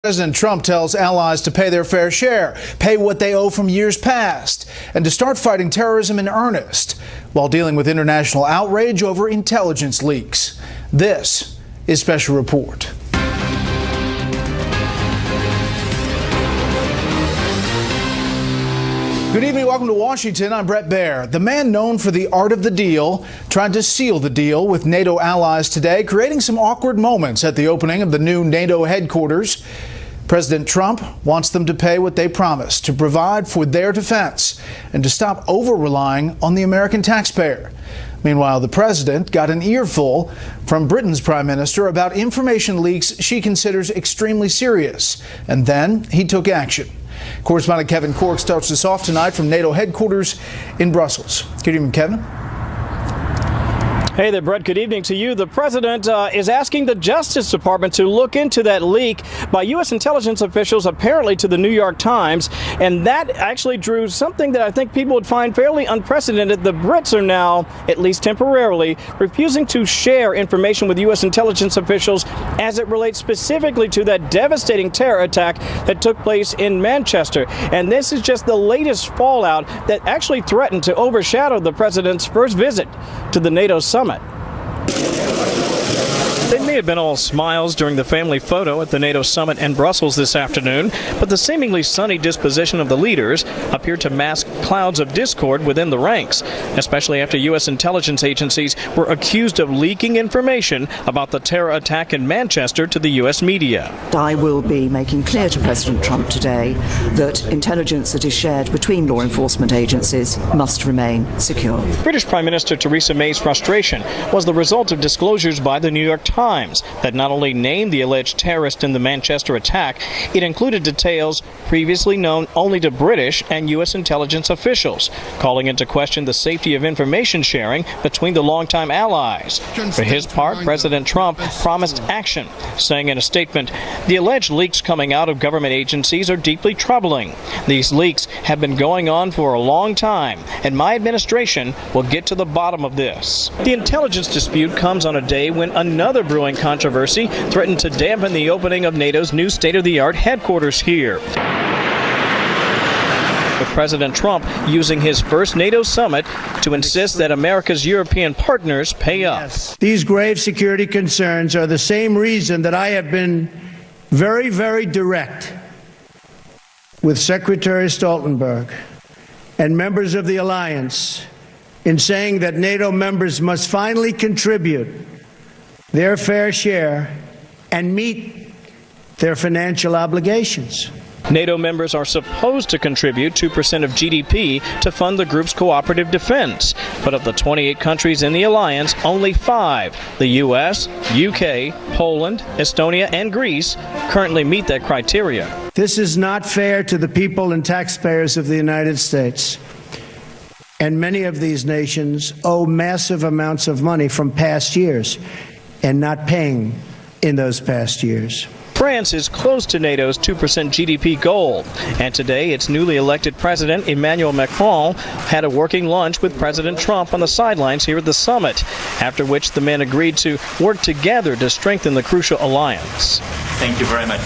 President Trump tells allies to pay their fair share, pay what they owe from years past, and to start fighting terrorism in earnest while dealing with international outrage over intelligence leaks. This is Special Report. Good evening. Welcome to Washington. I'm Bret Baier. The man known for the art of the deal tried to seal the deal with NATO allies today, creating some awkward moments at the opening of the new NATO headquarters. President Trump wants them to pay what they promised, to provide for their defense and to stop over-relying on the American taxpayer. Meanwhile, the president got an earful from Britain's prime minister about information leaks she considers extremely serious. And then he took action. Correspondent Kevin Cork starts us off tonight from NATO headquarters in Brussels. Good evening, Kevin. Hey there, Bret. Good evening to you. The president is asking the Justice Department to look into that leak by U.S. intelligence officials, apparently to the New York Times. And that actually drew something that I think people would find fairly unprecedented. The Brits are now, at least temporarily, refusing to share information with U.S. intelligence officials as it relates specifically to that devastating terror attack that took place in Manchester. And this is just the latest fallout that actually threatened to overshadow the president's first visit to the NATO summit. They may have been all smiles during the family photo at the NATO summit in Brussels this afternoon, but the seemingly sunny disposition of the leaders appeared to mask clouds of discord within the ranks, especially after U.S. intelligence agencies were accused of leaking information about the terror attack in Manchester to the U.S. media. I will be making clear to President Trump today that intelligence that is shared between law enforcement agencies must remain secure. British Prime Minister Theresa May's frustration was the result of disclosures by the New York Times that not only named the alleged terrorist in the Manchester attack, it included details previously known only to British and U.S. intelligence officials, calling into question the safety of information sharing between the longtime allies. For his part, President Trump promised action, saying in a statement, "The alleged leaks coming out of government agencies are deeply troubling. These leaks have been going on for a long time, and my administration will get to the bottom of this." The intelligence dispute comes on a day when another brewing controversy threatened to dampen the opening of NATO's new state-of-the-art headquarters here, with President Trump using his first NATO summit to insist that America's European partners pay up. Yes. These grave security concerns are the same reason that I have been very, very direct with Secretary Stoltenberg and members of the alliance in saying that NATO members must finally contribute their fair share and meet their financial obligations. NATO members are supposed to contribute 2% of GDP to fund the group's cooperative defense. But of the 28 countries in the alliance, only 5, the U.S., UK, Poland, Estonia, and Greece, currently meet that criteria. This is not fair to the people and taxpayers of the United States. And many of these nations owe massive amounts of money from past years and not paying in those past years. France is close to NATO's 2% GDP goal, and today its newly elected president, Emmanuel Macron, had a working lunch with President Trump on the sidelines here at the summit, after which the men agreed to work together to strengthen the crucial alliance. Thank you very much.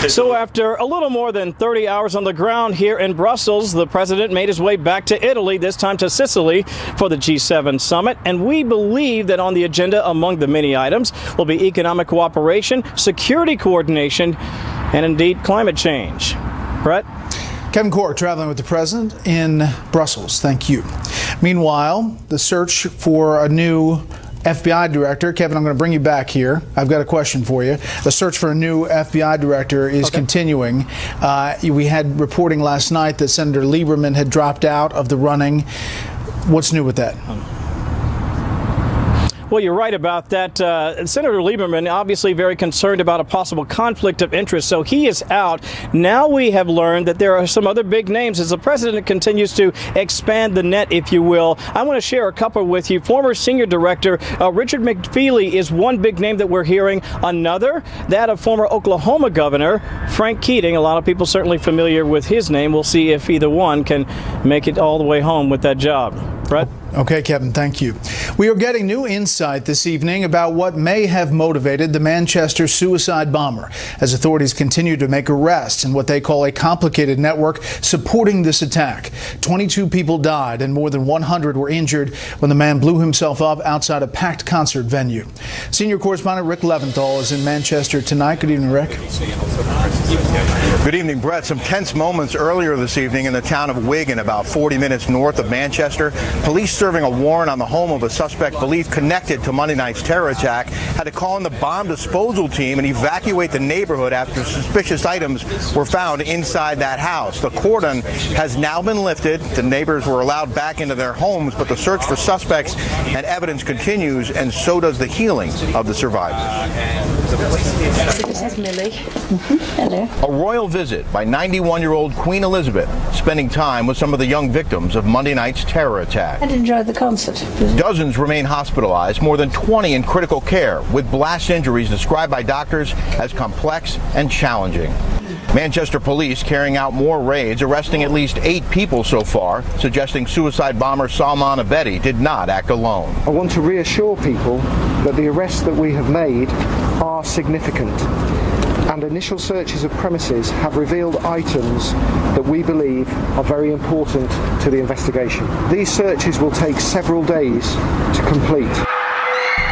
So after a little more than 30 hours on the ground here in Brussels, the president made his way back to Italy, this time to Sicily, for the G7 summit. And we believe that on the agenda, among the many items, will be economic cooperation, security coordination, and indeed climate change. Bret? Kevin Cork traveling with the president in Brussels. Thank you. Meanwhile, the search for a new FBI director. Kevin, I'm going to bring you back here. I've got a question for you. The search for a new FBI director is continuing. We had reporting last night that Senator Lieberman had dropped out of the running. What's new with that? Well, you're right about that. Senator Lieberman obviously very concerned about a possible conflict of interest, so he is out. Now we have learned that there are some other big names as the president continues to expand the net, if you will. I want to share a couple with you. Former senior director Richard McFeely is one big name that we're hearing. Another, that of former Oklahoma Governor Frank Keating. A lot of people certainly familiar with his name. We'll see if either one can make it all the way home with that job. Bret? Okay, Kevin, thank you. We are getting new insight this evening about what may have motivated the Manchester suicide bomber as authorities continue to make arrests in what they call a complicated network supporting this attack. 22 people died and more than 100 were injured when the man blew himself up outside a packed concert venue. Senior correspondent Rick Leventhal is in Manchester tonight. Good evening, Rick. Good evening, Bret. Some tense moments earlier this evening in the town of Wigan, about 40 minutes north of Manchester. Police serving a warrant on the home of a suspect believed connected to Monday night's terror attack had to call in the bomb disposal team and evacuate the neighborhood after suspicious items were found inside that house. The cordon has now been lifted. The neighbors were allowed back into their homes, but the search for suspects and evidence continues, and so does the healing of the survivors. This is Lily. Hello. A royal visit by 91-year-old Queen Elizabeth, spending time with some of the young victims of Monday night's terror attack. I enjoyed the concert. Dozens remain hospitalized, more than 20 in critical care, with blast injuries described by doctors as complex and challenging. Manchester police carrying out more raids, arresting at least 8 people so far, suggesting suicide bomber Salman Abedi did not act alone. I want to reassure people that the arrests that we have made are significant, and initial searches of premises have revealed items that we believe are very important to the investigation. These searches will take several days to complete.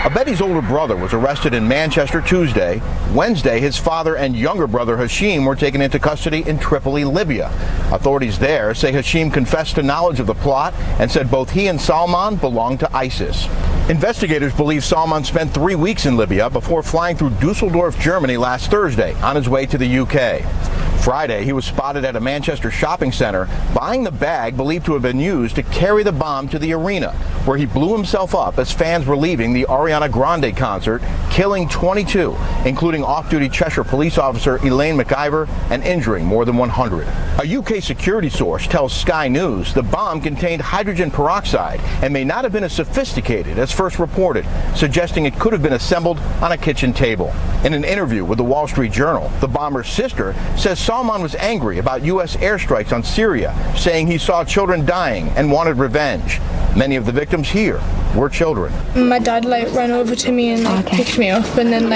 Abedi's older brother was arrested in Manchester Tuesday. Wednesday, his father and younger brother Hashim were taken into custody in Tripoli, Libya. Authorities there say Hashim confessed to knowledge of the plot and said both he and Salman belonged to ISIS. Investigators believe Salman spent 3 weeks in Libya before flying through Dusseldorf, Germany last Thursday on his way to the UK. Friday, he was spotted at a Manchester shopping center buying the bag believed to have been used to carry the bomb to the arena, where he blew himself up as fans were leaving the Ariana Grande concert, killing 22, including off-duty Cheshire police officer Elaine McIver, and injuring more than 100. A UK security source tells Sky News the bomb contained hydrogen peroxide and may not have been as sophisticated as first reported, suggesting it could have been assembled on a kitchen table. In an interview with the Wall Street Journal, the bomber's sister says Salman was angry about U.S. airstrikes on Syria, saying he saw children dying and wanted revenge. Many of the victims here were children. My dad ran over to me and picked me up, and then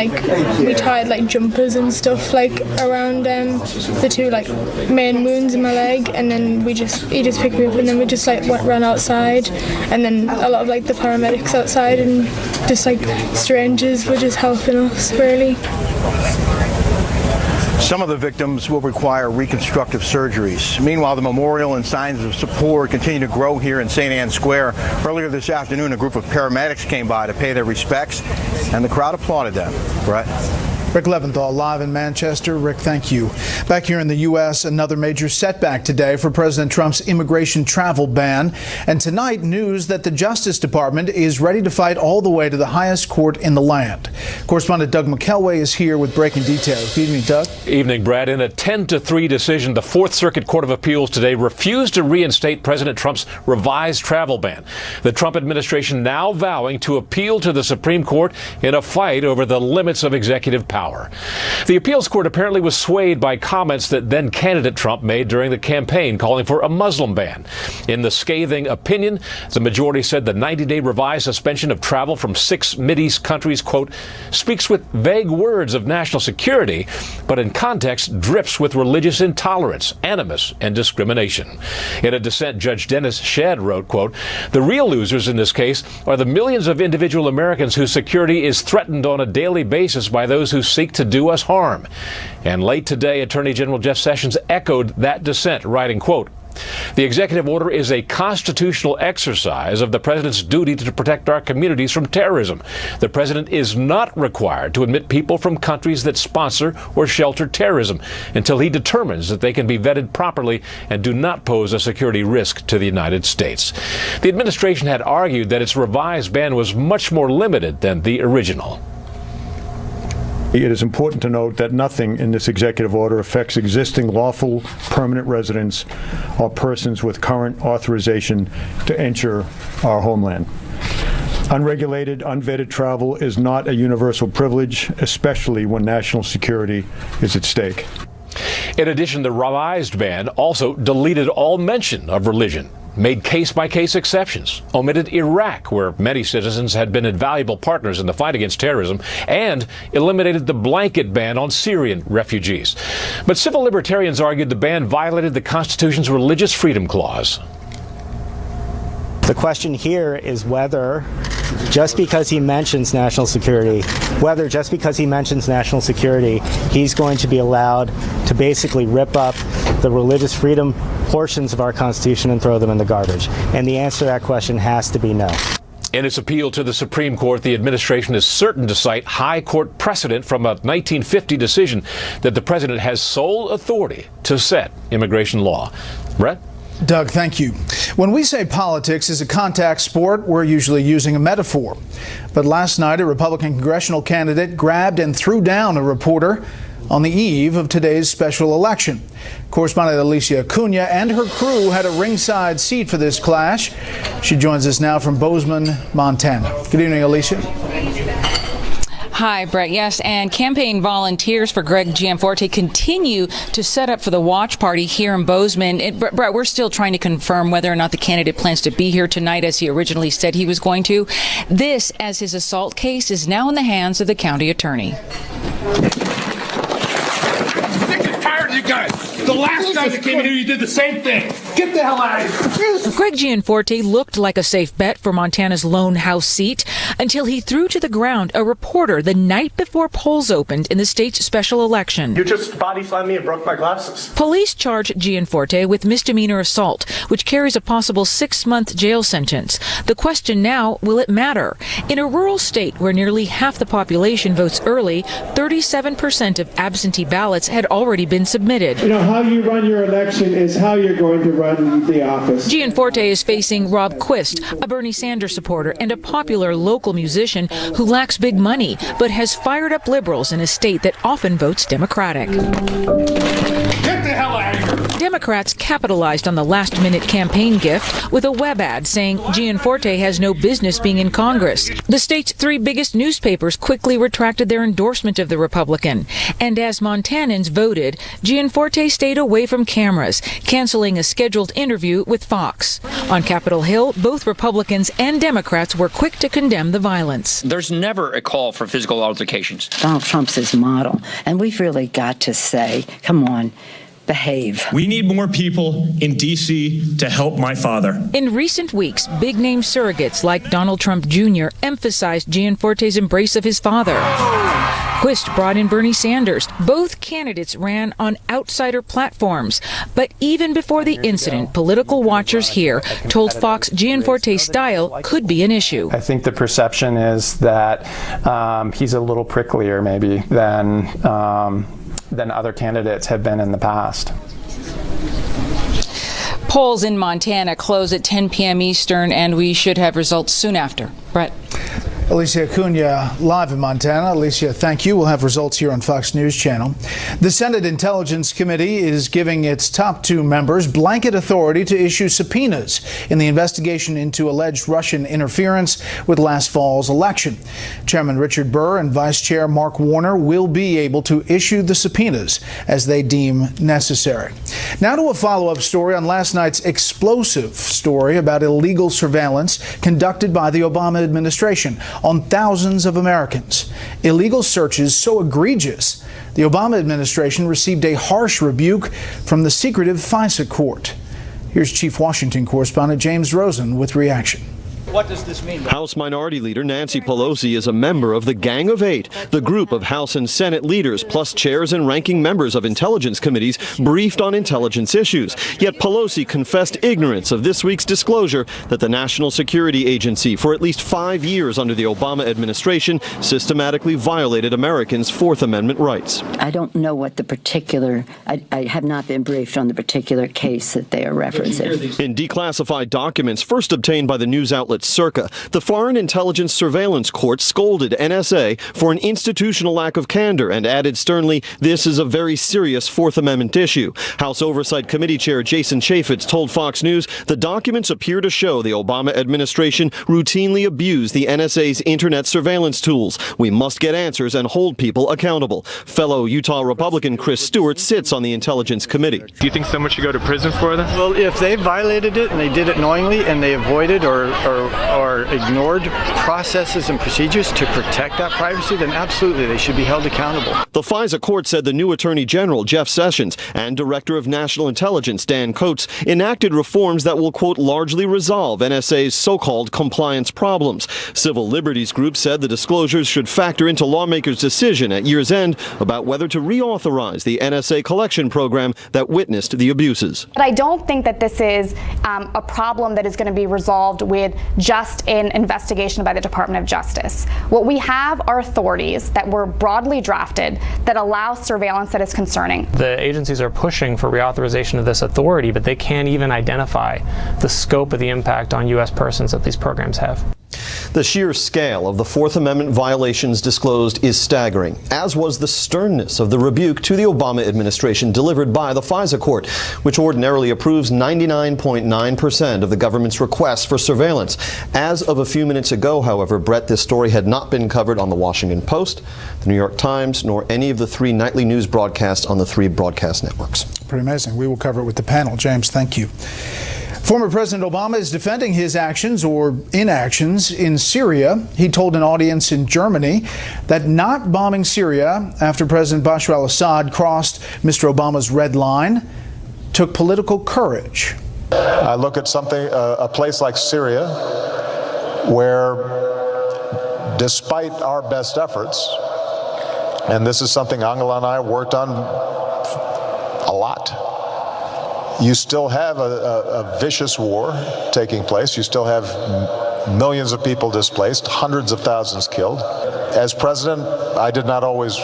we tied jumpers and stuff around the 2 main wounds in my leg, and then he just picked me up, and then we just ran outside, and then a lot of the paramedics outside and just strangers were just helping us really. Some of the victims will require reconstructive surgeries. Meanwhile, the memorial and signs of support continue to grow here in St. Anne's Square. Earlier this afternoon, a group of paramedics came by to pay their respects, and the crowd applauded them. Bret? Rick Leventhal live in Manchester. Rick, thank you. Back here in the U.S., another major setback today for President Trump's immigration travel ban. And tonight, news that the Justice Department is ready to fight all the way to the highest court in the land. Correspondent Doug McKelway is here with breaking details. Good evening, Doug. Evening, Brad. In a 10-3 decision, the Fourth Circuit Court of Appeals today refused to reinstate President Trump's revised travel ban. The Trump administration now vowing to appeal to the Supreme Court in a fight over the limits of executive power. The appeals court apparently was swayed by comments that then-candidate Trump made during the campaign calling for a Muslim ban. In the scathing opinion, the majority said the 90-day revised suspension of travel from 6 Mideast countries, quote, speaks with vague words of national security, but in context drips with religious intolerance, animus, and discrimination. In a dissent, Judge Dennis Shedd wrote, quote, the real losers in this case are the millions of individual Americans whose security is threatened on a daily basis by those who seek to do us harm. And late today, Attorney General Jeff Sessions echoed that dissent, writing, quote, the executive order is a constitutional exercise of the president's duty to protect our communities from terrorism. The president is not required to admit people from countries that sponsor or shelter terrorism until he determines that they can be vetted properly and do not pose a security risk to the United States. The administration had argued that its revised ban was much more limited than the original. It is important to note that nothing in this executive order affects existing lawful permanent residents or persons with current authorization to enter our homeland. Unregulated, unvetted travel is not a universal privilege, especially when national security is at stake. In addition, the revised ban also deleted all mention of religion. made case-by-case exceptions, omitted Iraq, where many citizens had been invaluable partners in the fight against terrorism, and eliminated the blanket ban on Syrian refugees. But civil libertarians argued the ban violated the Constitution's religious freedom clause. The question here is whether, just because he mentions national security, he's going to be allowed to basically rip up the religious freedom portions of our Constitution and throw them in the garbage. And the answer to that question has to be no. In its appeal to the Supreme Court, the administration is certain to cite high court precedent from a 1950 decision that the president has sole authority to set immigration law. Bret? Doug, thank you. When we say politics is a contact sport, we're usually using a metaphor. But last night, a Republican congressional candidate grabbed and threw down a reporter on the eve of today's special election. Correspondent Alicia Acuna and her crew had a ringside seat for this clash. She joins us now from Bozeman, Montana. Good evening, Alicia. Hi, Bret. Yes, and campaign volunteers for Greg Gianforte continue to set up for the watch party here in Bozeman. Bret, we're still trying to confirm whether or not the candidate plans to be here tonight as he originally said he was going to. This, as his assault case, is now in the hands of the county attorney. Sick and tired of you guys. The last time that came in here, you did the same thing. Get the hell out of here. Greg Gianforte looked like a safe bet for Montana's lone House seat until he threw to the ground a reporter the night before polls opened in the state's special election. You just body slammed me and broke my glasses. Police charged Gianforte with misdemeanor assault, which carries a possible 6-month jail sentence. The question now, will it matter? In a rural state where nearly half the population votes early, 37% of absentee ballots had already been submitted. You know, how you run your election is how you're going to run the office. Gianforte is facing Rob Quist, a Bernie Sanders supporter and a popular local musician who lacks big money but has fired up liberals in a state that often votes Democratic. Get the hell out of here. Democrats capitalized on the last-minute campaign gift with a web ad saying Gianforte has no business being in Congress. The state's 3 biggest newspapers quickly retracted their endorsement of the Republican. And as Montanans voted, Gianforte stayed away from cameras, canceling a scheduled interview with Fox. On Capitol Hill, both Republicans and Democrats were quick to condemn the violence. There's never a call for physical altercations. Donald Trump's his model, and we've really got to say, come on, behave. We need more people in D.C. to help my father. In recent weeks, big-name surrogates like Donald Trump Jr. emphasized Gianforte's embrace of his father. Quist brought in Bernie Sanders. Both candidates ran on outsider platforms. But even before the incident, political watchers here told Fox Gianforte's style could be an issue. I think the perception is that he's a little pricklier maybe than other candidates have been in the past. Polls in Montana close at 10 p.m. Eastern, and we should have results soon after. Bret. Alicia Acuna live in Montana. Alicia, thank you. We'll have results here on Fox News Channel. The Senate Intelligence Committee is giving its top 2 members blanket authority to issue subpoenas in the investigation into alleged Russian interference with last fall's election. Chairman Richard Burr and Vice Chair Mark Warner will be able to issue the subpoenas as they deem necessary. Now to a follow-up story on last night's explosive story about illegal surveillance conducted by the Obama administration on thousands of Americans. Illegal searches so egregious, the Obama administration received a harsh rebuke from the secretive FISA court. Here's Chief Washington correspondent James Rosen with reaction. What does this mean? House Minority Leader Nancy Pelosi is a member of the Gang of Eight, the group of House and Senate leaders, plus chairs and ranking members of intelligence committees briefed on intelligence issues. Yet Pelosi confessed ignorance of this week's disclosure that the National Security Agency, for at least 5 years under the Obama administration, systematically violated Americans' Fourth Amendment rights. I don't know what the particular, I have not been briefed on the particular case that they are referencing. In declassified documents first obtained by the news outlet but circa. The Foreign Intelligence Surveillance Court scolded NSA for an institutional lack of candor and added sternly, this is a very serious Fourth Amendment issue. House Oversight Committee Chair Jason Chaffetz told Fox News the documents appear to show the Obama administration routinely abused the NSA's internet surveillance tools. We must get answers and hold people accountable. Fellow Utah Republican Chris Stewart sits on the Intelligence Committee. Do you think someone should go to prison for this? Well, if they violated it and they did it knowingly and they avoided or ignored processes and procedures to protect that privacy, then absolutely they should be held accountable. The FISA court said the new Attorney General, Jeff Sessions, and Director of National Intelligence, Dan Coates, enacted reforms that will, quote, largely resolve NSA's so-called compliance problems. Civil liberties groups said the disclosures should factor into lawmakers' decision at year's end about whether to reauthorize the NSA collection program that witnessed the abuses. But I don't think that this is a problem that is going to be resolved with just an investigation by the Department of Justice. What we have are authorities that were broadly drafted that allow surveillance that is concerning. The agencies are pushing for reauthorization of this authority, but they can't even identify the scope of the impact on U.S. persons that these programs have. The sheer scale of the Fourth Amendment violations disclosed is staggering, as was the sternness of the rebuke to the Obama administration delivered by the FISA court, which ordinarily approves 99.9% of the government's requests for surveillance. As of a few minutes ago, however, Bret, this story had not been covered on the Washington Post, the New York Times, nor any of the 3 nightly news broadcasts on the 3 broadcast networks. Pretty amazing. We will cover it with the panel. James, thank you. Former President Obama is defending his actions or inactions in Syria. He told an audience in Germany that not bombing Syria after President Bashar al-Assad crossed Mr. Obama's red line took political courage. I look at a place like Syria, where despite our best efforts, and this is something Angela and I worked on a lot, you still have a vicious war taking place. You still have millions of people displaced, hundreds of thousands killed. As president, I did not always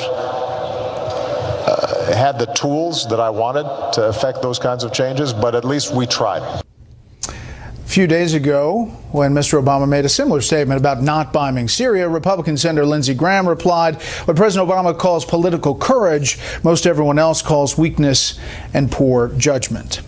had the tools that I wanted to effect those kinds of changes, but at least we tried. A few days ago, when Mr. Obama made a similar statement about not bombing Syria, Republican Senator Lindsey Graham replied, what President Obama calls political courage, most everyone else calls weakness and poor judgment.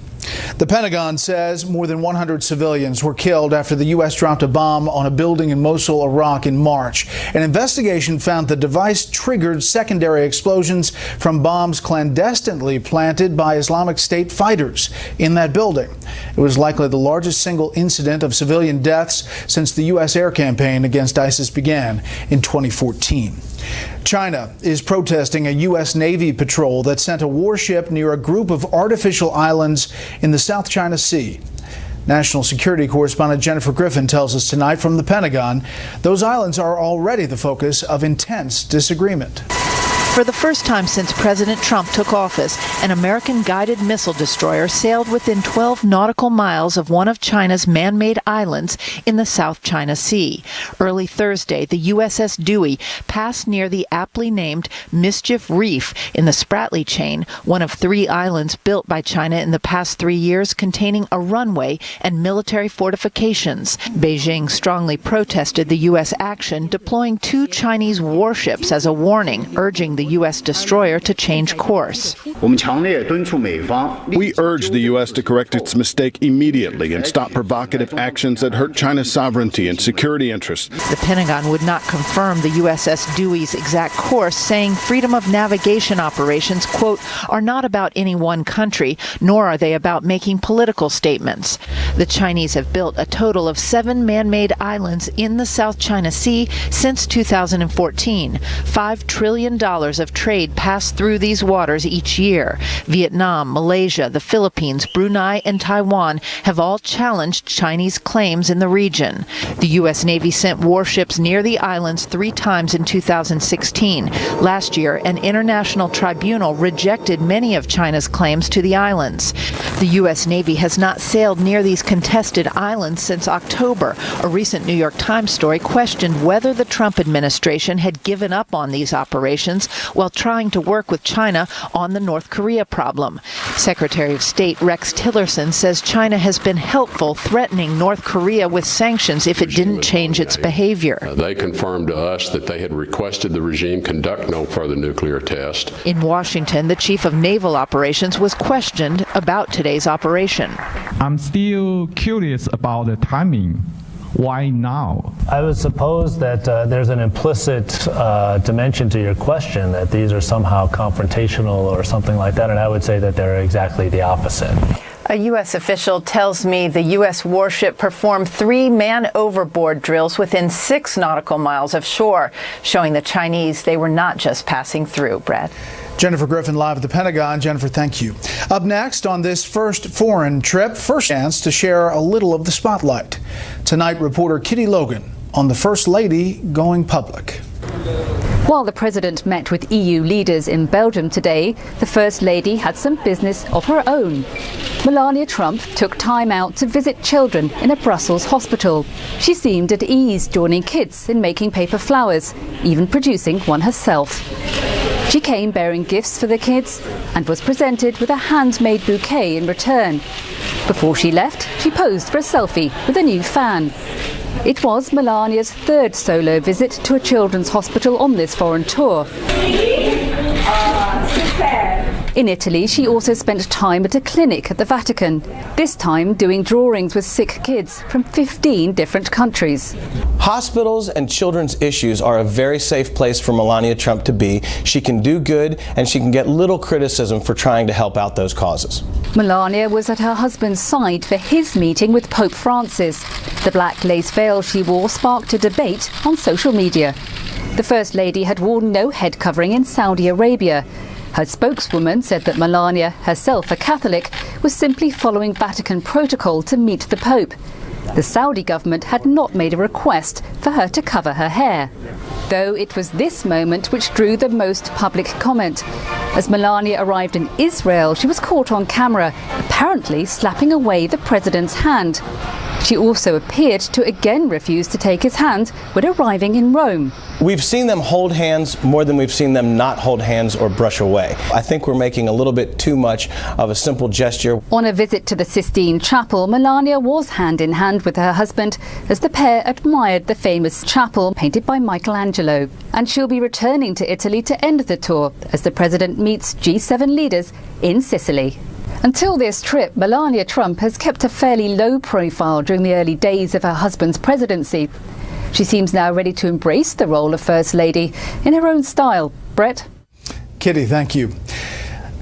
The Pentagon says more than 100 civilians were killed after the U.S. dropped a bomb on a building in Mosul, Iraq in March. An investigation found the device triggered secondary explosions from bombs clandestinely planted by Islamic State fighters in that building. It was likely the largest single incident of civilian deaths since the U.S. air campaign against ISIS began in 2014. China is protesting a U.S. Navy patrol that sent a warship near a group of artificial islands in the South China Sea. National security correspondent Jennifer Griffin tells us tonight from the Pentagon, those islands are already the focus of intense disagreement. For the first time since President Trump took office, an American guided missile destroyer sailed within 12 nautical miles of one of China's man-made islands in the South China Sea. Early Thursday, the USS Dewey passed near the aptly named Mischief Reef in the Spratly Chain, one of 3 islands built by China in the past 3 years containing a runway and military fortifications. Beijing strongly protested the U.S. action, deploying 2 Chinese warships as a warning, urging the U.S. destroyer to change course. We urge the U.S. to correct its mistake immediately and stop provocative actions that hurt China's sovereignty and security interests. The Pentagon would not confirm the USS Dewey's exact course, saying freedom of navigation operations, quote, are not about any one country, nor are they about making political statements. The Chinese have built a total of 7 man-made islands in the South China Sea since 2014. $5 trillion of trade pass through these waters each year. Vietnam, Malaysia, the Philippines, Brunei, and Taiwan have all challenged Chinese claims in the region. The U.S. Navy sent warships near the islands 3 times in 2016. Last year, an international tribunal rejected many of China's claims to the islands. The U.S. Navy has not sailed near these contested islands since October. A recent New York Times story questioned whether the Trump administration had given up on these operations while trying to work with China on the North Korea problem. Secretary of State Rex Tillerson says China has been helpful, threatening North Korea with sanctions if it didn't change its behavior. They confirmed to us that they had requested the regime conduct no further nuclear test. In Washington, the chief of naval operations was questioned about today's operation. I'm still curious about the timing. Why now? I would suppose that there's an implicit dimension to your question, that these are somehow confrontational or something like that, and I would say that they're exactly the opposite. A U.S. official tells me the U.S. warship performed 3 man-overboard drills within 6 nautical miles of shore, showing the Chinese they were not just passing through. Bret. Jennifer Griffin live at the Pentagon. Jennifer, thank you. Up next on this first foreign trip, first chance to share a little of the spotlight. Tonight, reporter Kitty Logan on the First Lady going public. While the president met with EU leaders in Belgium today, the First Lady had some business of her own. Melania Trump took time out to visit children in a Brussels hospital. She seemed at ease joining kids in making paper flowers, even producing one herself. She came bearing gifts for the kids and was presented with a handmade bouquet in return. Before she left, she posed for a selfie with a new fan. It was Melania's 3rd solo visit to a children's hospital on this foreign tour. In Italy, she also spent time at a clinic at the Vatican, this time doing drawings with sick kids from 15 different countries. Hospitals and children's issues are a very safe place for Melania Trump to be. She can do good, and she can get little criticism for trying to help out those causes. Melania was at her husband's side for his meeting with Pope Francis. The black lace veil she wore sparked a debate on social media. The First Lady had worn no head covering in Saudi Arabia. Her spokeswoman said that Melania, herself a Catholic, was simply following Vatican protocol to meet the Pope. The Saudi government had not made a request for her to cover her hair. Though it was this moment which drew the most public comment. As Melania arrived in Israel, she was caught on camera, apparently slapping away the president's hand. She also appeared to again refuse to take his hand when arriving in Rome. We've seen them hold hands more than we've seen them not hold hands or brush away. I think we're making a little bit too much of a simple gesture. On a visit to the Sistine Chapel, Melania was hand in hand with her husband as the pair admired the famous chapel painted by Michelangelo. And she'll be returning to Italy to end the tour as the president meets G7 leaders in Sicily. Until this trip, Melania Trump has kept a fairly low profile during the early days of her husband's presidency. She seems now ready to embrace the role of First Lady in her own style. Bret? Kitty, thank you.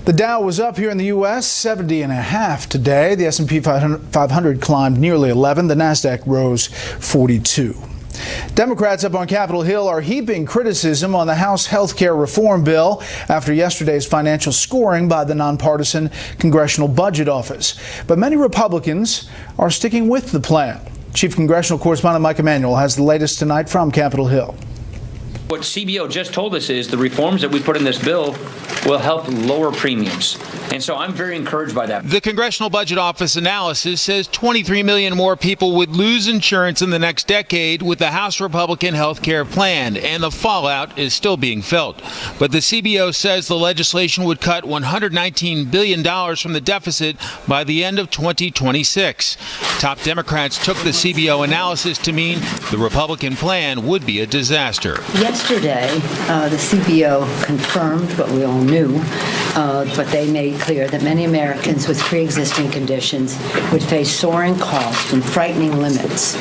The Dow was up here in the U.S. 70.5 today. The S&P 500 climbed nearly 11. The Nasdaq rose 42. Democrats up on Capitol Hill are heaping criticism on the House health care reform bill after yesterday's financial scoring by the nonpartisan Congressional Budget Office. But many Republicans are sticking with the plan. Chief Congressional Correspondent Mike Emanuel has the latest tonight from Capitol Hill. What CBO just told us is the reforms that we put in this bill will help lower premiums. And so I'm very encouraged by that. The Congressional Budget Office analysis says 23 million more people would lose insurance in the next decade with the House Republican health care plan, and the fallout is still being felt. But the CBO says the legislation would cut $119 billion from the deficit by the end of 2026. Top Democrats took the CBO analysis to mean the Republican plan would be a disaster. Yesterday, the CBO confirmed what we all knew, but they made clear that many Americans with pre-existing conditions would face soaring costs and frightening limits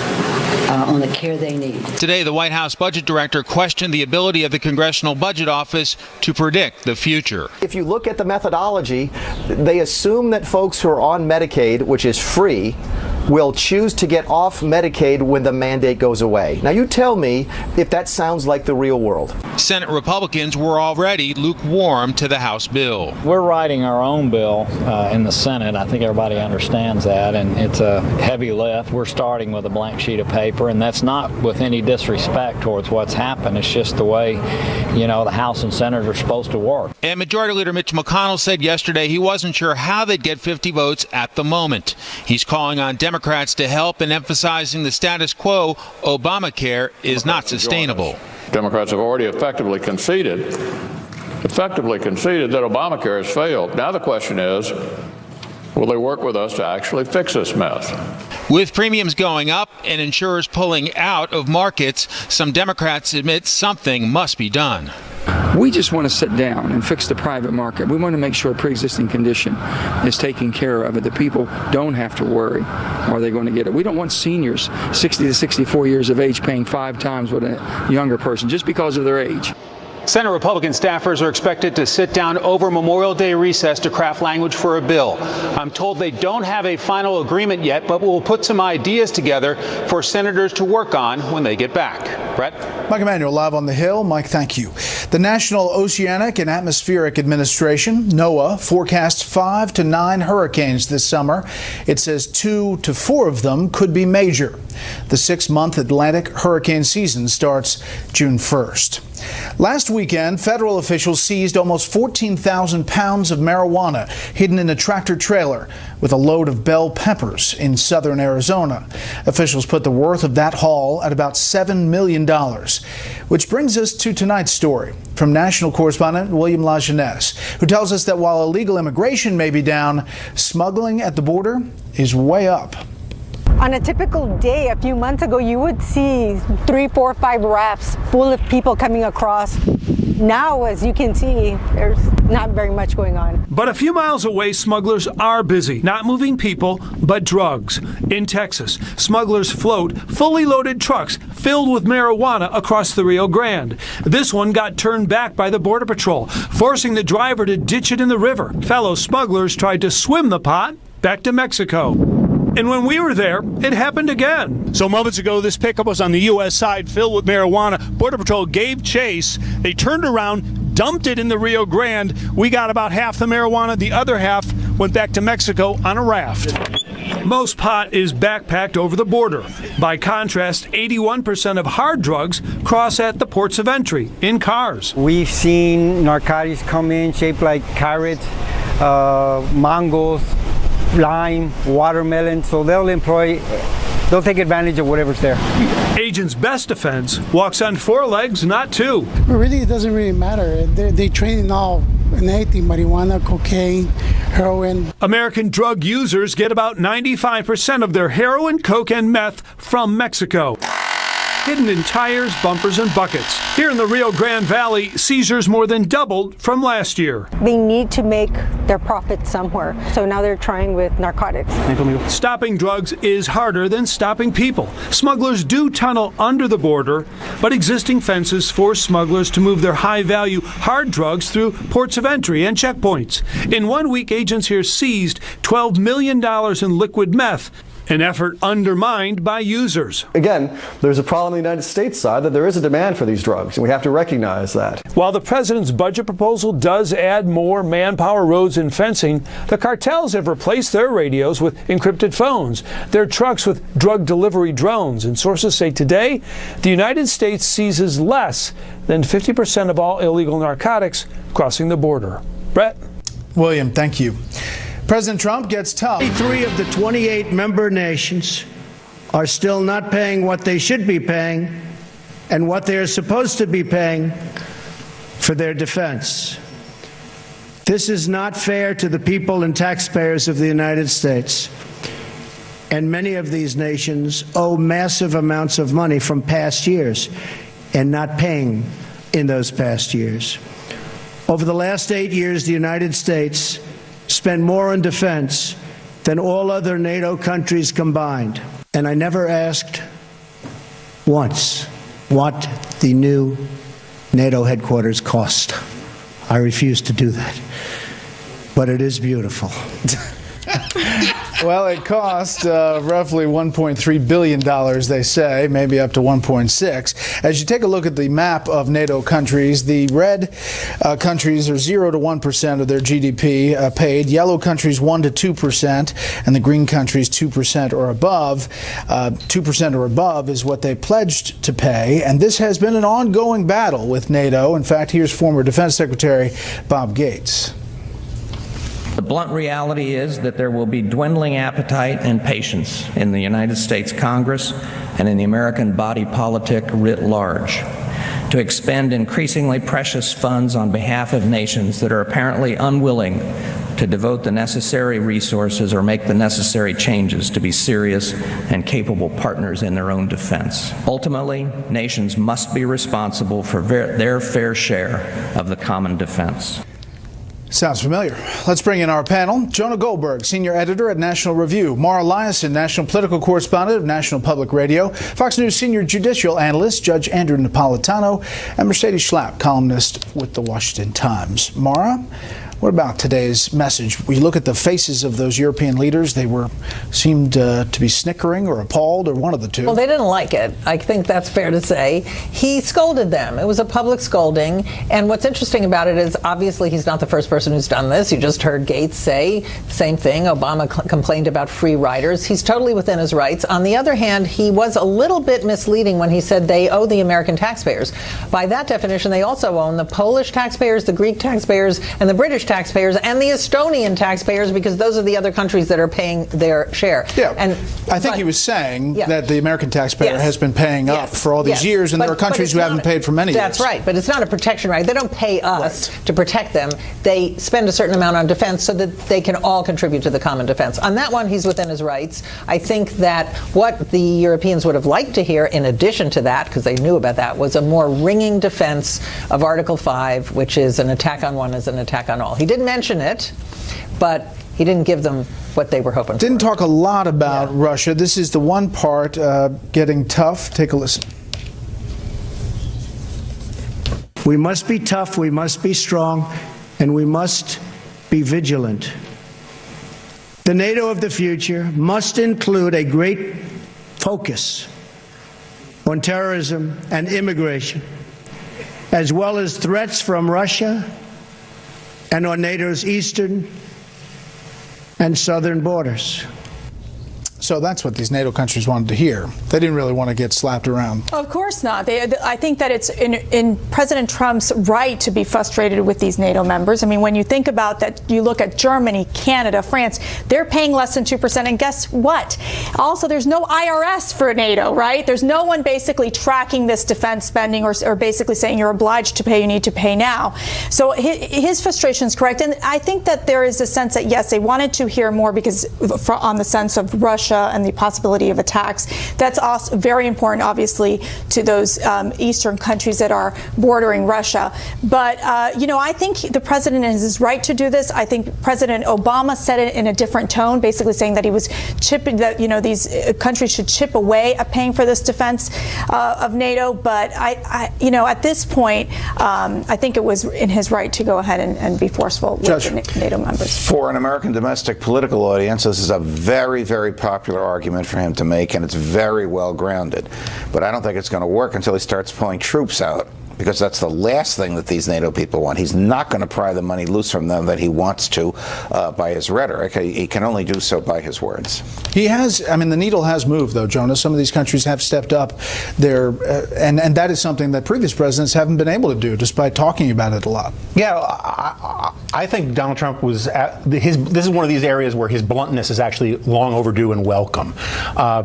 on the care they need. Today, the White House budget director questioned the ability of the Congressional Budget Office to predict the future. If you look at the methodology, they assume that folks who are on Medicaid, which is free, will choose to get off Medicaid when the mandate goes away. Now you tell me if that sounds like the real world. Senate Republicans were already lukewarm to the House bill. We're writing our own bill in the Senate. I think everybody understands that, and it's a heavy lift. We're starting with a blank sheet of paper, and that's not with any disrespect towards what's happened. It's just the way, you know, the House and Senate are supposed to work. And Majority Leader Mitch McConnell said yesterday he wasn't sure how they'd get 50 votes at the moment. He's calling on Democrats to help and emphasizing the status quo. Obamacare is not sustainable. Democrats have already effectively conceded effectively conceded that Obamacare has failed. Now the question is, will they work with us to actually fix this mess? With premiums going up and insurers pulling out of markets, some Democrats admit something must be done. We just want to sit down and fix the private market. We want to make sure a pre-existing condition is taken care of and the people don't have to worry, are they going to get it. We don't want seniors 60 to 64 years of age paying 5 times what a younger person just because of their age. Senate Republican staffers are expected to sit down over Memorial Day recess to craft language for a bill. I'm told they don't have a final agreement yet, but will put some ideas together for senators to work on when they get back. Bret? Mike Emanuel live on the Hill. Mike, thank you. The National Oceanic and Atmospheric Administration, NOAA, forecasts 5 to 9 hurricanes this summer. It says 2 to 4 of them could be major. The 6-month Atlantic hurricane season starts June 1st. Last weekend, federal officials seized almost 14,000 pounds of marijuana hidden in a tractor trailer with a load of bell peppers in southern Arizona. Officials put the worth of that haul at about $7 million. Which brings us to tonight's story from national correspondent William LaJeunesse, who tells us that while illegal immigration may be down, smuggling at the border is way up. On a typical day a few months ago, you would see 3, 4, 5 rafts full of people coming across. Now, as you can see, there's not very much going on. But a few miles away, smugglers are busy, not moving people, but drugs. In Texas, smugglers float fully loaded trucks filled with marijuana across the Rio Grande. This one got turned back by the Border Patrol, forcing the driver to ditch it in the river. Fellow smugglers tried to swim the pot back to Mexico. And when we were there, it happened again. So moments ago, this pickup was on the U.S. side filled with marijuana. Border Patrol gave chase. They turned around, dumped it in the Rio Grande. We got about half the marijuana. The other half went back to Mexico on a raft. Most pot is backpacked over the border. By contrast, 81% of hard drugs cross at the ports of entry in cars. We've seen narcotics come in shaped like carrots, mangoes, lime, watermelon, so they'll take advantage of whatever's there. Agent's best defense, walks on 4 legs, not 2. Really, it doesn't really matter. They train in all and anything, marijuana, cocaine, heroin. American drug users get about 95% of their heroin, coke, and meth from Mexico. Hidden in tires, bumpers, and buckets. Here in the Rio Grande Valley, seizures more than doubled from last year. They need to make their profit somewhere, so now they're trying with narcotics. Stopping drugs is harder than stopping people. Smugglers do tunnel under the border, but existing fences force smugglers to move their high-value hard drugs through ports of entry and checkpoints. In 1 week, agents here seized $12 million in liquid meth, an effort undermined by users. Again, there's a problem on the United States side that there is a demand for these drugs, and we have to recognize that. While the president's budget proposal does add more manpower, roads, and fencing, the cartels have replaced their radios with encrypted phones, their trucks with drug delivery drones, and sources say today the United States seizes less than 50% of all illegal narcotics crossing the border. Bret? William, thank you. President Trump gets tough. 23 of the 28 member nations are still not paying what they should be paying and what they are supposed to be paying for their defense. This is not fair to the people and taxpayers of the United States. And many of these nations owe massive amounts of money from past years and not paying in those past years. Over the last 8 years, the United States spent more on defense than all other NATO countries combined. And I never asked once what the new NATO headquarters cost. I refuse to do that. But it is beautiful. Well, it cost roughly $1.3 billion, they say, maybe up to 1.6. As you take a look at the map of NATO countries, the red countries are 0 to 1% of their GDP paid, yellow countries 1 to 2%, and the green countries 2% or above. 2% or above is what they pledged to pay, and this has been an ongoing battle with NATO. In fact, here's former Defense Secretary Bob Gates. The blunt reality is that there will be dwindling appetite and patience in the United States Congress and in the American body politic writ large. to expend increasingly precious funds on behalf of nations that are apparently unwilling to devote the necessary resources or make the necessary changes to be serious and capable partners in their own defense. Ultimately, nations must be responsible for their fair share of the common defense. Sounds familiar. Let's bring in our panel. Jonah Goldberg, senior editor at National Review. Mara Liasson, national political correspondent of National Public Radio. Fox News senior judicial analyst, Judge Andrew Napolitano. And Mercedes Schlapp, columnist with the Washington Times. Mara, what about today's message? We look at the faces of those European leaders. They seemed to be snickering or appalled, or one of the two. Well, they didn't like it. I think that's fair to say. He scolded them. It was a public scolding. And what's interesting about it is obviously he's not the first person who's done this. You just heard Gates say the same thing. Obama complained about free riders. He's totally within his rights. On the other hand, he was a little bit misleading when he said they owe the American taxpayers. By that definition, they also own the Polish taxpayers, the Greek taxpayers, and the British taxpayers and the Estonian taxpayers, because those are the other countries that are paying their share. Yeah, and I think he was saying that the American taxpayer has been paying up for all these years, and there are countries who haven't paid for many years. That's right, but it's not a protection right. They don't pay us to protect them. They spend a certain amount on defense so that they can all contribute to the common defense. On that one, he's within his rights. I think that what the Europeans would have liked to hear, in addition to that, because they knew about that, was a more ringing defense of Article 5, which is an attack on one is an attack on all. He didn't mention it, but he didn't give them what they were hoping for. Didn't talk a lot about Russia. This is the one part getting tough. Take a listen. We must be tough, we must be strong, and we must be vigilant. The NATO of the future must include a great focus on terrorism and immigration, as well as threats from Russia and on NATO's eastern and southern borders. So that's what these NATO countries wanted to hear. They didn't really want to get slapped around. Of course not. I think that it's in President Trump's right to be frustrated with these NATO members. I mean, when you think about that, you look at Germany, Canada, France, they're paying less than 2%. And guess what? Also, there's no IRS for NATO, right? There's no one basically tracking this defense spending or basically saying you're obliged to pay, you need to pay now. So his frustration is correct. And I think that there is a sense that, yes, they wanted to hear more because on the sense of Russia and the possibility of attacks. That's also very important, obviously, to those eastern countries that are bordering Russia. But, I think the president is his right to do this. I think President Obama said it in a different tone, basically saying that he was chipping, that, these countries should chip away at paying for this defense of NATO. But, at this point, I think it was in his right to go ahead and be forceful with the NATO members. For an American domestic political audience, this is a very, very popular argument for him to make, and it's very well grounded. But I don't think it's going to work until he starts pulling troops out, because that's the last thing that these NATO people want. He's not going to pry the money loose from them that he wants to by his rhetoric. He can only do so by his words. He has, the needle has moved, though, Jonah. Some of these countries have stepped up there, and that is something that previous presidents haven't been able to do, despite talking about it a lot. Yeah, I think Donald Trump was this is one of these areas where his bluntness is actually long overdue and welcome,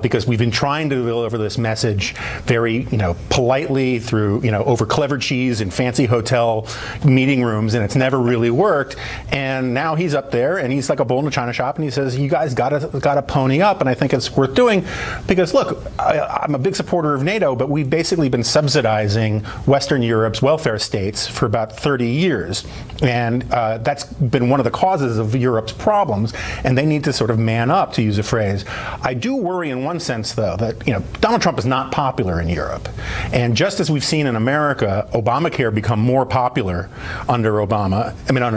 because we've been trying to deliver this message very, politely through, over clever cheese in fancy hotel meeting rooms, and it's never really worked. And now he's up there, and he's like a bull in a china shop, and he says, "You guys gotta pony up." And I think it's worth doing, because look, I'm a big supporter of NATO, but we've basically been subsidizing Western Europe's welfare states for about 30 years, and that's been one of the causes of Europe's problems. And they need to sort of man up, to use a phrase. I do worry, in one sense, though, that Donald Trump is not popular in Europe, and just as we've seen in America, Obamacare become more popular under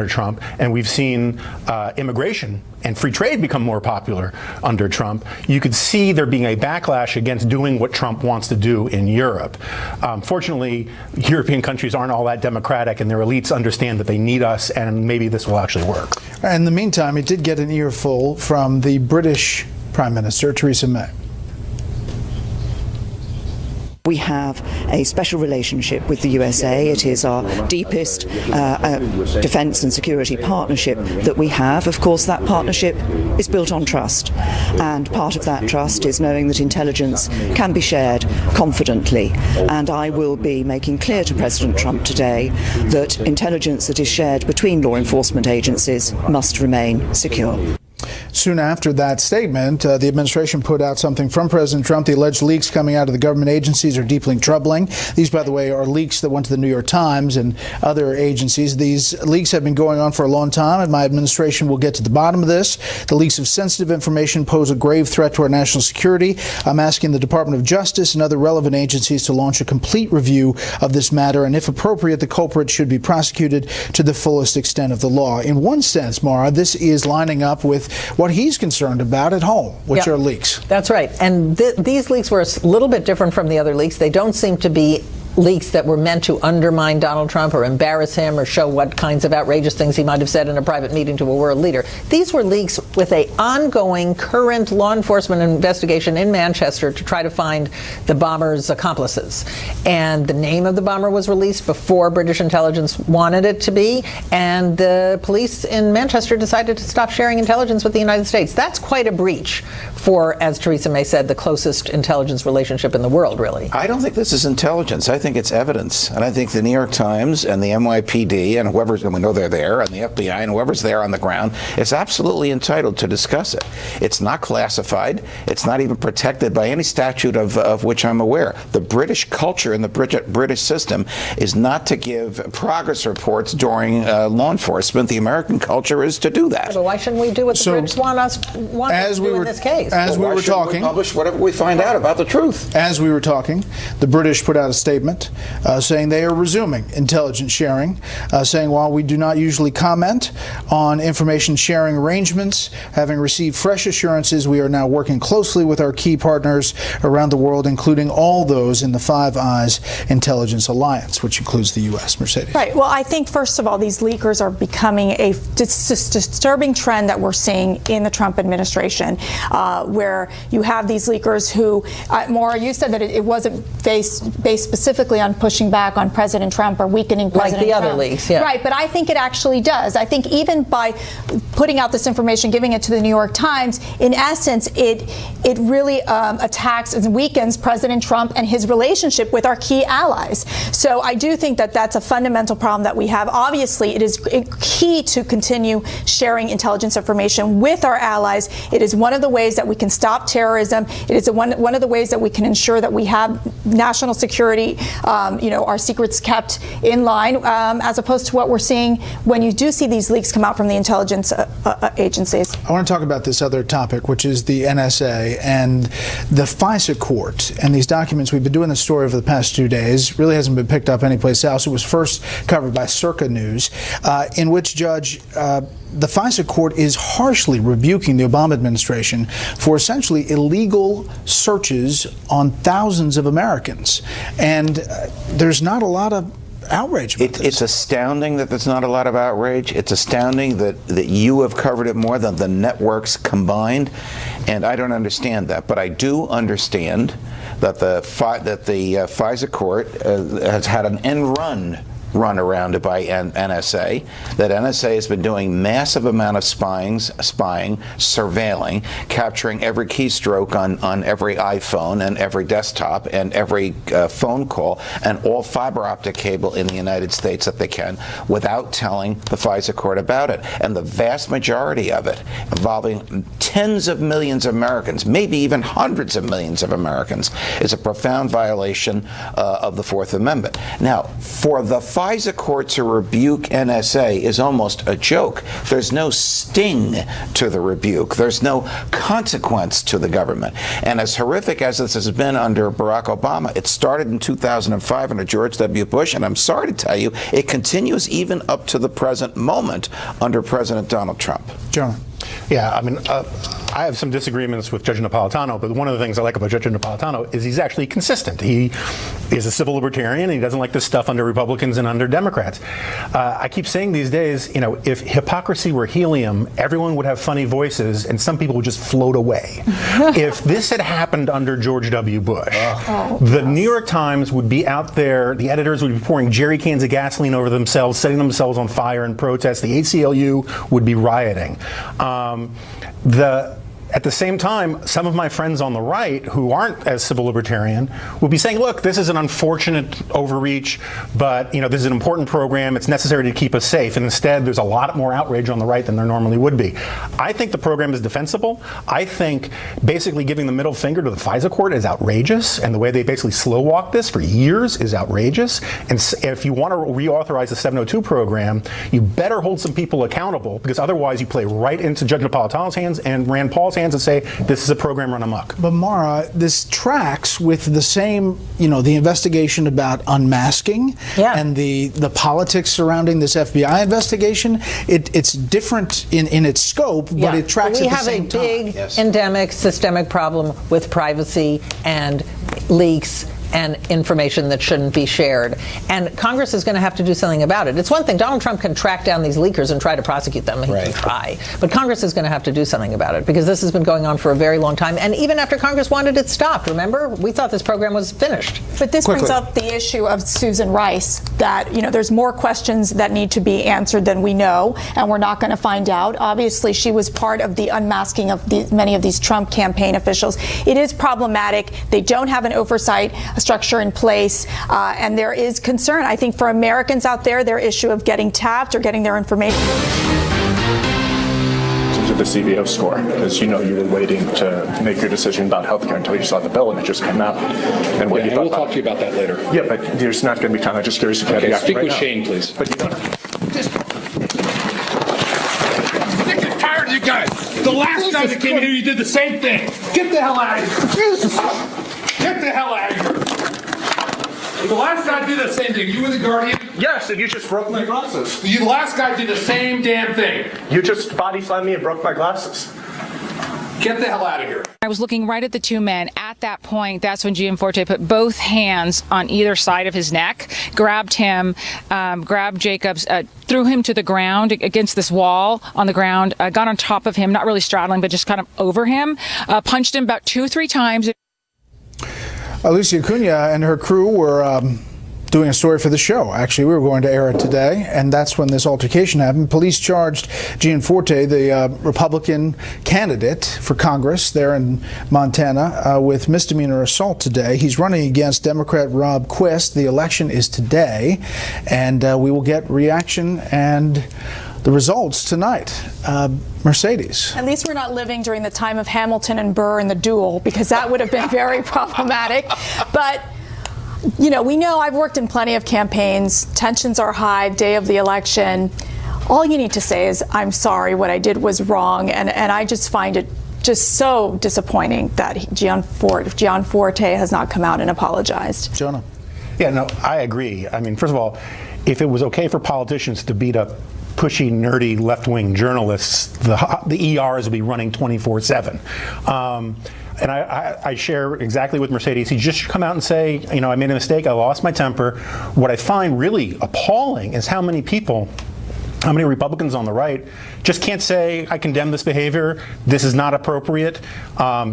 Trump, and we've seen immigration and free trade become more popular under Trump. You could see there being a backlash against doing what Trump wants to do in Europe. Fortunately, European countries aren't all that democratic, and their elites understand that they need us, and maybe this will actually work. In the meantime, it did get an earful from the British Prime Minister, Theresa May. We have a special relationship with the USA. It is our deepest defense and security partnership that we have. Of course, that partnership is built on trust, and part of that trust is knowing that intelligence can be shared confidently. And I will be making clear to President Trump today that intelligence that is shared between law enforcement agencies must remain secure. Soon after that statement, the administration put out something from President Trump. The alleged leaks coming out of the government agencies are deeply troubling. These, by the way, are leaks that went to the New York Times and other agencies. These leaks have been going on for a long time, and my administration will get to the bottom of this. The leaks of sensitive information pose a grave threat to our national security. I'm asking the Department of Justice and other relevant agencies to launch a complete review of this matter, and if appropriate, the culprit should be prosecuted to the fullest extent of the law. In one sense, Mara, this is lining up with what he's concerned about at home, which are leaks. That's right. And these leaks were a little bit different from the other leaks. They don't seem to be leaks that were meant to undermine Donald Trump or embarrass him or show what kinds of outrageous things he might have said in a private meeting to a world leader. These were leaks with an ongoing current law enforcement investigation in Manchester to try to find the bomber's accomplices. And the name of the bomber was released before British intelligence wanted it to be, and the police in Manchester decided to stop sharing intelligence with the United States. That's quite a breach for, as Theresa May said, the closest intelligence relationship in the world, really. I don't think this is intelligence. I think it's evidence. And I think the New York Times and the NYPD and whoever's, and we know they're there, and the FBI and whoever's there on the ground is absolutely entitled to discuss it. It's not classified. It's not even protected by any statute of which I'm aware. The British culture and the British system is not to give progress reports during law enforcement. The American culture is to do that. Yeah, but why shouldn't we do what the Brits want us to do in this case? As we were talking, we publish whatever we find out about the truth. As we were talking, the British put out a statement saying they are resuming intelligence sharing, saying while we do not usually comment on information sharing arrangements, having received fresh assurances, we are now working closely with our key partners around the world, including all those in the Five Eyes Intelligence Alliance, which includes the U.S. Mercedes. Right. Well, I think, first of all, these leakers are becoming a disturbing trend that we're seeing in the Trump administration, where you have these leakers who, Maura, you said that it wasn't based specifically on pushing back on President Trump or weakening President Trump. Like the other leaks, yeah. Right, but I think it actually does. I think even by putting out this information, giving it to the New York Times, in essence, it really attacks and weakens President Trump and his relationship with our key allies. So I do think that that's a fundamental problem that we have. Obviously, it is key to continue sharing intelligence information with our allies. It is one of the ways that we can stop terrorism. It is one of the ways that we can ensure that we have national security, our secrets kept in line, as opposed to what we're seeing when you do see these leaks come out from the intelligence agencies. I want to talk about this other topic, which is the NSA and the FISA court. And these documents, we've been doing the story over the past 2 days, really hasn't been picked up anyplace else. It was first covered by Circa News, in which the FISA court is harshly rebuking the Obama administration for essentially illegal searches on thousands of Americans. And there's not a lot of outrage about this. It's astounding that there's not a lot of outrage. It's astounding that you have covered it more than the networks combined. And I don't understand that. But I do understand that the FISA court has had an end run around it by NSA, that NSA has been doing massive amount of spying, surveilling, capturing every keystroke on every iPhone and every desktop and every phone call and all fiber optic cable in the United States that they can without telling the FISA court about it. And the vast majority of it involving tens of millions of Americans, maybe even hundreds of millions of Americans, is a profound violation of the Fourth Amendment. Now, for the FISA court to rebuke NSA is almost a joke. There's no sting to the rebuke. There's no consequence to the government. And as horrific as this has been under Barack Obama, it started in 2005 under George W. Bush, and I'm sorry to tell you, it continues even up to the present moment under President Donald Trump. John. Yeah, I mean, I have some disagreements with Judge Napolitano, but one of the things I like about Judge Napolitano is he's actually consistent. He is a civil libertarian, and he doesn't like this stuff under Republicans and under Democrats. I keep saying these days, if hypocrisy were helium, everyone would have funny voices, and some people would just float away. If this had happened under George W. Bush, the New York Times would be out there, the editors would be pouring jerry cans of gasoline over themselves, setting themselves on fire in protest. The ACLU would be rioting. At the same time, some of my friends on the right who aren't as civil libertarian would be saying, look, this is an unfortunate overreach, but this is an important program. It's necessary to keep us safe. And instead, there's a lot more outrage on the right than there normally would be. I think the program is defensible. I think basically giving the middle finger to the FISA court is outrageous, and the way they basically slow walked this for years is outrageous. And if you want to reauthorize the 702 program, you better hold some people accountable, because otherwise you play right into Judge Napolitano's hands and Rand Paul's hands and say this is a program run amok. But Mara, this tracks with the same, the investigation about unmasking and the politics surrounding this FBI investigation. It's different in its scope, but it tracks at the same time. We have a big endemic systemic problem with privacy and leaks and information that shouldn't be shared. And Congress is going to have to do something about it. It's one thing, Donald Trump can track down these leakers and try to prosecute them. He can try. But Congress is going to have to do something about it, because this has been going on for a very long time. And even after Congress wanted it stopped, remember? We thought this program was finished. But this brings up the issue of Susan Rice, that, there's more questions that need to be answered than we know, and we're not going to find out. Obviously, she was part of the unmasking of many of these Trump campaign officials. It is problematic. They don't have an oversight structure in place, and there is concern, I think, for Americans out there, their issue of getting tapped or getting their information. To the CBO score, because you were waiting to make your decision about healthcare until you saw the bill and it just came out. And what you thought. We'll talk to you about that later. Yeah, but there's not going to be time. I'm just curious if you have the speak right with now. Shane, please. But you don't. I'm sick and tired of you guys. The last time you came here, you did the same thing. Get the hell out of here. Get the hell out of here. The last guy did the same thing. You were the guardian. Yes, and you just broke my glasses. The last guy did the same damn thing. You just body slammed me and broke my glasses. Get the hell out of here. I was looking right at the two men. At that point, that's when Gianforte put both hands on either side of his neck, grabbed him, grabbed Jacobs, threw him to the ground against this wall on the ground, got on top of him, not really straddling, but just kind of over him, punched him about 2 or 3 times. Alicia Cunha and her crew were doing a story for the show. Actually, we were going to air it today, and that's when this altercation happened. Police charged Gianforte, the Republican candidate for Congress there in Montana, with misdemeanor assault today. He's running against Democrat Rob Quist. The election is today, and we will get reaction and the results tonight. Mercedes. At least we're not living during the time of Hamilton and Burr in the duel, because that would have been very problematic. But we know, I've worked in plenty of campaigns. Tensions are high, day of the election. All you need to say is, I'm sorry, what I did was wrong. And I just find it just so disappointing that Gianforte has not come out and apologized. Jonah. Yeah, no, I agree. I mean, first of all, if it was okay for politicians to beat up pushy, nerdy, left-wing journalists, the ERs would be running 24/7. And I share exactly with Mercedes. He just should come out and say, I made a mistake, I lost my temper. What I find really appalling is how many Republicans on the right just can't say, I condemn this behavior, this is not appropriate.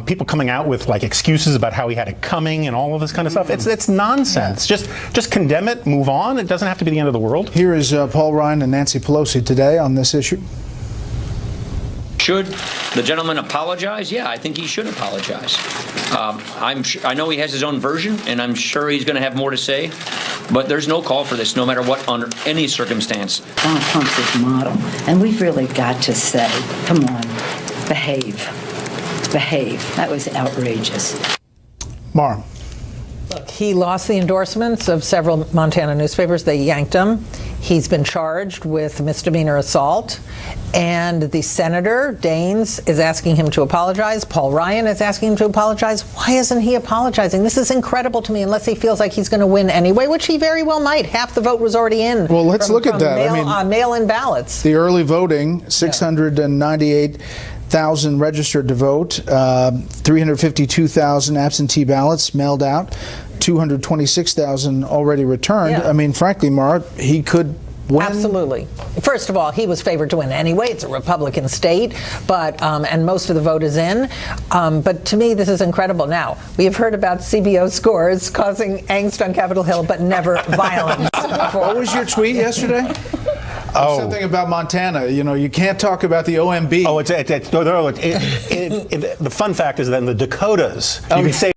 People coming out with excuses about how he had it coming and all of this kind of stuff. It's nonsense. Just condemn it, move on. It doesn't have to be the end of the world. Here is Paul Ryan and Nancy Pelosi today on this issue. Should the gentleman apologize? Yeah, I think he should apologize. I know he has his own version, and I'm sure he's going to have more to say, but there's no call for this, no matter what, under any circumstance. Donald Trump's his model, and we've really got to say, come on, behave. Behave. That was outrageous. Mara. Look, he lost the endorsements of several Montana newspapers. They yanked him. He's been charged with misdemeanor assault, and the senator, Daines, is asking him to apologize. Paul Ryan is asking him to apologize. Why isn't he apologizing? This is incredible to me, unless he feels like he's going to win anyway, which he very well might. Half the vote was already in. Well, let's look at that. Mail-in ballots. The early voting, 698,000 registered to vote, 352,000 absentee ballots mailed out, 226,000 already returned. Yeah. I mean, frankly, Mara, he could win. Absolutely. First of all, he was favored to win anyway. It's a Republican state, but and most of the vote is in. But to me, this is incredible. Now, we have heard about CBO scores causing angst on Capitol Hill, but never violence. What was your tweet yesterday? Something about Montana. You know, you can't talk about the OMB. The fun fact is that in the Dakotas, you can say